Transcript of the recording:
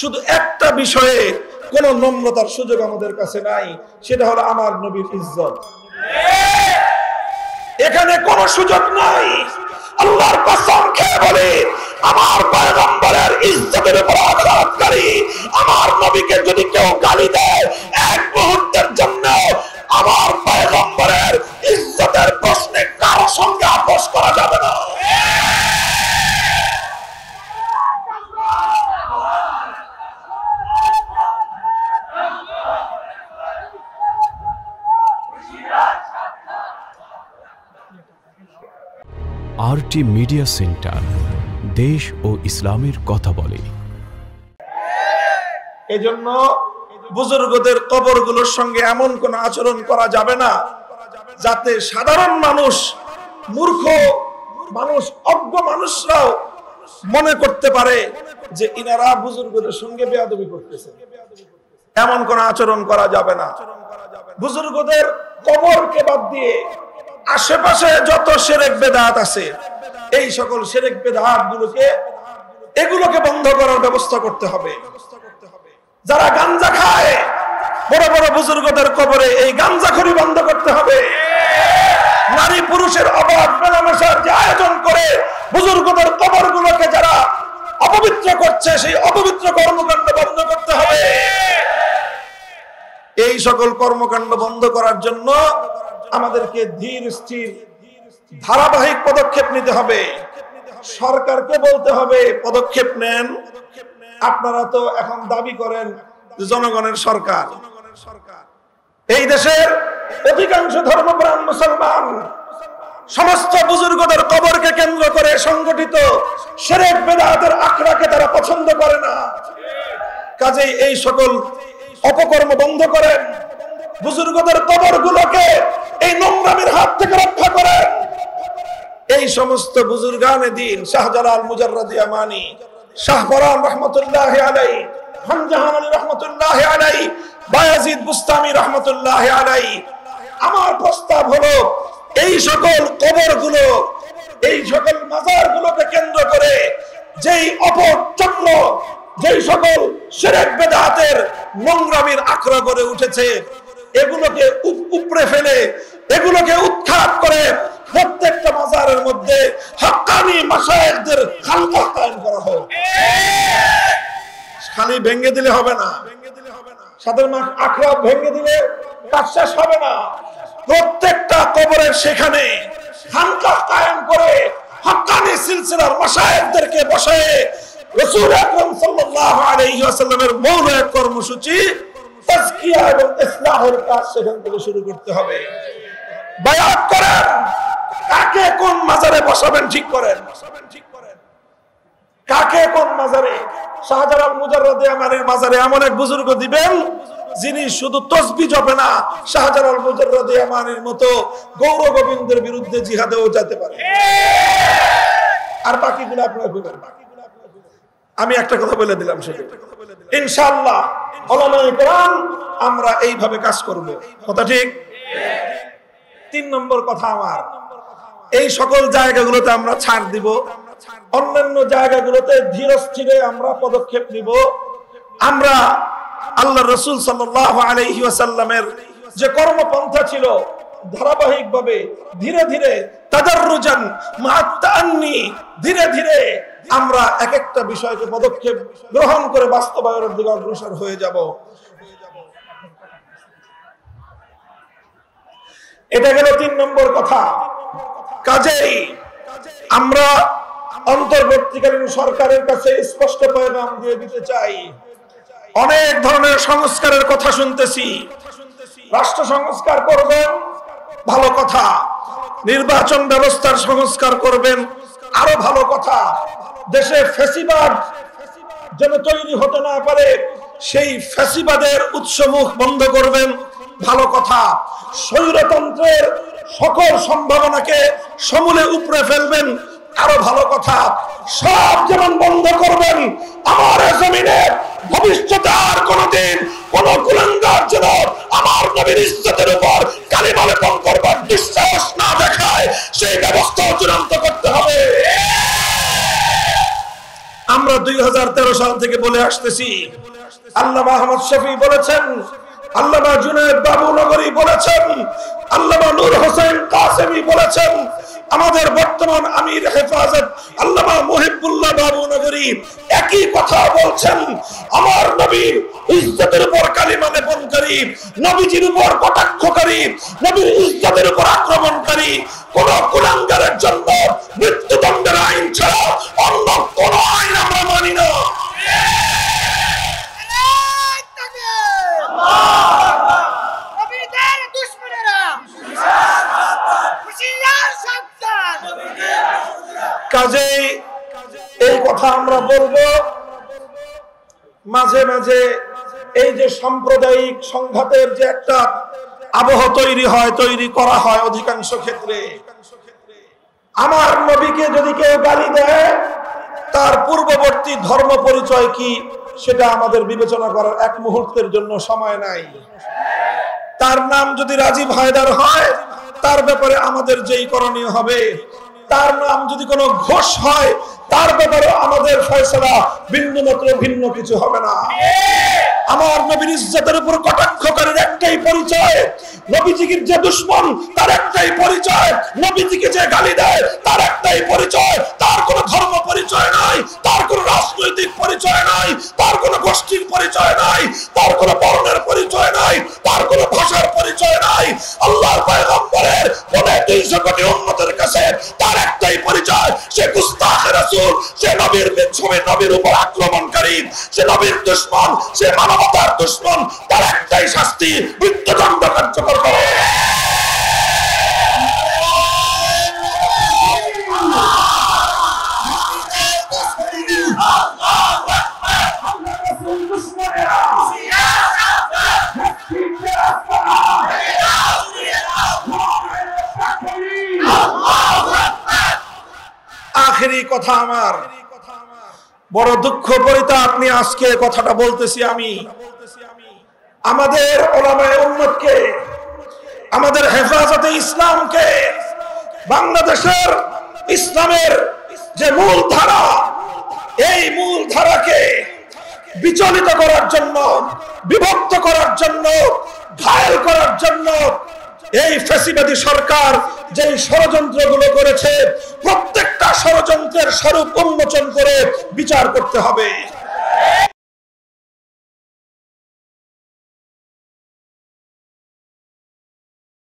শুধু একটা বিষয়ে কোন নম্রতার সুযোগ আমাদের কাছে নাই, সেটা হলো আমার নবীর ইজ্জত। এখানে কোন সুযোগ নাই। আল্লাহর কসম খেয়ে বলে, আমার পয়গম্বরের ইজ্জতের উপর আঘাতকারী আমার নবীকে যদি কেউ গালি দেয়, এক মুহূর্তের জন্য আমার পয়গম্বরের ইজ্জতের প্রশ্নে কারো সঙ্গে আপোষ করা যাবে না। আরটি মিডিয়া সেন্টার, দেশ ও ইসলামের কথা বলে। এজন্য বুজুর্গদের কবরগুলোর সঙ্গে এমন কোন আচরণ করা যাবে না যাতে সাধারণ মানুষ, মূর্খ মানুষ, অজ্ঞ মানুষরাও মনে করতে পারে যে ইনারা বুজুর্গদের সঙ্গে বেয়াদবি করতেছে। এমন কোন আচরণ করা যাবে না। বুজুর্গদের কবরকে বাদ দিয়ে আশেপাশে যত শিরক বেদাত আছে, এই সকল শিরক বেদাত এগুলোকে বন্ধ করার ব্যবস্থা করতে হবে। যারা গাঞ্জা খায়, বড় বড় বুজুর্গদের কবরে এই গাঞ্জাখড়ি বন্ধ করতে হবে। নারী পুরুষের অবাধ মেলামেশার যে আয়োজন করে বুজুর্গদের কবরগুলোকে যারা অপবিত্র করছে, সেই অপবিত্র কর্মকাণ্ড বন্ধ করতে হবে। এই সকল কর্মকাণ্ড বন্ধ করার জন্য আমাদেরকে ধীর স্থির ধারাবাহিক পদক্ষেপ নিতে হবে। সরকারকে বলতে হবে পদক্ষেপ নেন। আপনারা তো এখন দাবি করেন জনগণের সরকার। এই দেশের অধিকাংশ ধর্মপ্রাণ মুসলমান সমস্ত বুজুর্গদের কবরকে কেন্দ্র করে সংগঠিত শিরক বেদাতের আখড়াকে তারা পছন্দ করে না। কাজেই এই সকল অপকর্ম বন্ধ করেন। বুজুর্গদের কবরগুলোকে এই নোংরামির হাত থেকে রক্ষা করেন। এই সমস্ত বুজুর্গানে দিন, শাহজালাল মুজাররদি আমানি, শাহপরান রহমতুল্লাহ আলাইহি, খানজাহান আলী রহমতুল্লাহ আলাইহি, বায়াজিদ বুস্তামি রহমতুল্লাহ আলাইহি, আমার প্রস্তাব হলো এই সকল কবরগুলো, এই সকল মাজারগুলোকে কেন্দ্র করে যেই অপচক্র, যেই সকল শিরক বেদাতের নোংরামির আখড়া গড়ে উঠেছে, এগুলোকে উপড়ে ফেলে, এগুলোকে উৎখাত করে প্রত্যেকটা মাজারের মধ্যে হক্কানি মাশায়েখদের খানকাহ কায়েম করা হোক। খালি ভেঙে দিলে হবে না, সাধারণ আখড়া ভেঙে দিলে কাজ শেষ হবে না। প্রত্যেকটা কবরের সেখানে খানকাহ কায়েম করে হক্কানি সিলসিলার মাশায়েখদেরকে বসায় রাসূল আকরাম সাল্লাল্লাহু আলাইহি ওয়াসাল্লামের মৌলিক কর্মসূচি তাজকিয়া এবং ইসলাহের কাজ সেখান থেকে শুরু করতে হবে। বায়াত করেন, কাকে কোন মাজারে বসাবেন ঠিক করেন। কাকে কোন মাজারে, শাহজালাল মুজাররদি আমানির মাজারে এমন এক বুজুর্গ দিবেন যিনি শুধু তাসবিহ জপে না, শাহজালাল মুজাররদি আমানির মতো গৌর গোবিন্দের বিরুদ্ধে জিহাদেও যেতে পারে। আর বাকিগুলো আপনারা বুঝবেন। আমি একটা কথা বলে দিলাম, শুধু ইনশাআল্লাহ উলামায়ে কেরাম আমরা এইভাবে কাজ করব। কথা ঠিক? 3 নম্বর কথা আমার, এই সকল জায়গাগুলোতে আমরা ছাড় দিব, অন্যান্য জায়গাগুলোতে ধীর স্থিরে আমরা পদক্ষেপ নিব। আমরা আল্লাহর রাসূল সাল্লাল্লাহু আলাইহি ওয়াসাল্লামের যে কর্মপন্থা ছিল, ধারাবাহিকভাবে ধীরে ধীরে তাদাররুজান মা'আত তাআন্নি, ধীরে ধীরে আমরা এক একটা বিষয়কে পদক্ষেপ গ্রহণ করে বাস্তবায়নের দিকে অগ্রসর হয়ে যাব। এটা গেল 3 নম্বর কথা। কাজেই আমরা অন্তর্বর্তীকালীন সরকারের কাছে স্পষ্ট পয়গাম দিয়ে দিতে চাই, অনেক ধরনের সংস্কারের কথা শুনতেছি। রাষ্ট্র সংস্কার করবেন, ভালো কথা। নির্বাচন ব্যবস্থার সংস্কার করবেন, আরো ভালো কথা। দেশে ফ্যাসিবাদ যেন তৈরি হতে না পারে, সেই ফ্যাসিবাদের উৎসমুখ বন্ধ করবেন, ভালো কথা। স্বৈরতন্ত্রের সকল সম্ভাবনাকে সমূলে উপড়ে ফেলবেন, আরো ভালো কথা। সব যেমন বন্ধ করবেন, আমার জমিনে ভবিষ্যতে আর কোনদিন কোন কুলাঙ্গার যেন আমার নবীর ইজ্জতের উপর কালিমা লেপন করবার দুঃসাহস না দেখায়, সেই ব্যবস্থা চূড়ান্ত করতে হবে। আমরা 2013 সাল থেকে বলে আসতেছি। আল্লামা আহমদ শফি বলেছেন, আল্লামা জুনায়েদ বাবুনগরী বলেছেন, আল্লামা নূর হোসেন কাসেমি বলেছেন, আমাদের বর্তমান আমির হেফাজত আল্লামা মুহিবুল্লাহ বাবুনগরী একই কথা বলছেন। আমার নবীর ইজ্জতের উপর কালিমা লেপনকারী, নবীজির উপর কটাক্ষকারী, নবীর ইজ্জতের উপর আক্রমণকারী কোন কুলাঙ্গারের জন্য মৃত্যুদণ্ডের আইন ছাড়া অন্য কোন আইন আমরা মানি না। কাজেই এই কথা আমরা বলবো। মাঝে মাঝে এই যে সাম্প্রদায়িক সংঘাতের যে একটা আবহ তৈরি করা হয় অধিকাংশ ক্ষেত্রে, আমার নবীকে যদি কেউ গালি দেয় তার পূর্ববর্তী ধর্ম পরিচয় কি সেটা আমাদের বিবেচনা করার এক মুহূর্তের জন্য সময় নাই। তার নাম যদি রাজীব হায়দার হয় তার ব্যাপারে আমাদের যেই করণীয় হবে, তার নাম যদি কোনো ঘোষ হয় তার ব্যাপারে আমাদের ফয়সালা বিন্দুমাত্র ভিন্ন কিছু হবে না। আমার নবীর ইজ্জতের উপর কটাক্ষকারীর একটাই পরিচয়, নবীজির যে দুশমন তার একটাই পরিচয়, নবীজিকে যে গালি দেয় তার একটাই পরিচয়। তার কোনো ধর্ম পরিচয় নাই, তার কোনো রাজনৈতিক পরিচয় নাই, তার কোনো গোষ্ঠীর পরিচয় নাই, তার কোনো বর্ণের পরিচয় নাই, তার কোনো ভাষার পরিচয় নাই। আল্লাহর পয়গম্বরের 200 কোটি উম্মতের কাছে তার একটাই পরিচয়, সে গুস্তাখে রাসূল, সে নবীর উপর আক্রমণকারী, সে নবীর দুশমন, সে মানবতার দুশমন। তার একটাই শাস্তি, মৃত্যুদণ্ড কার্যকর করা। আখেরি কথা আমার, বড় দুঃখ পরিতাপ নিয়ে আজকে কথাটা বলতেছি আমি। আমাদের উলামায়ে উম্মতকে, আমাদের হেফাজতে ইসলামকে, বাংলাদেশের ইসলামের যে মূল ধারা, এই মূল ধারাকে বিচলিত করার জন্য, বিভক্ত করার জন্য, ঘায়েল করার জন্য এই ফ্যাসিবাদী সরকার যে ষড়যন্ত্রগুলো করেছে, প্রত্যেকটা ষড়যন্ত্রের স্বরূপ উন্মোচন করে বিচার করতে হবে।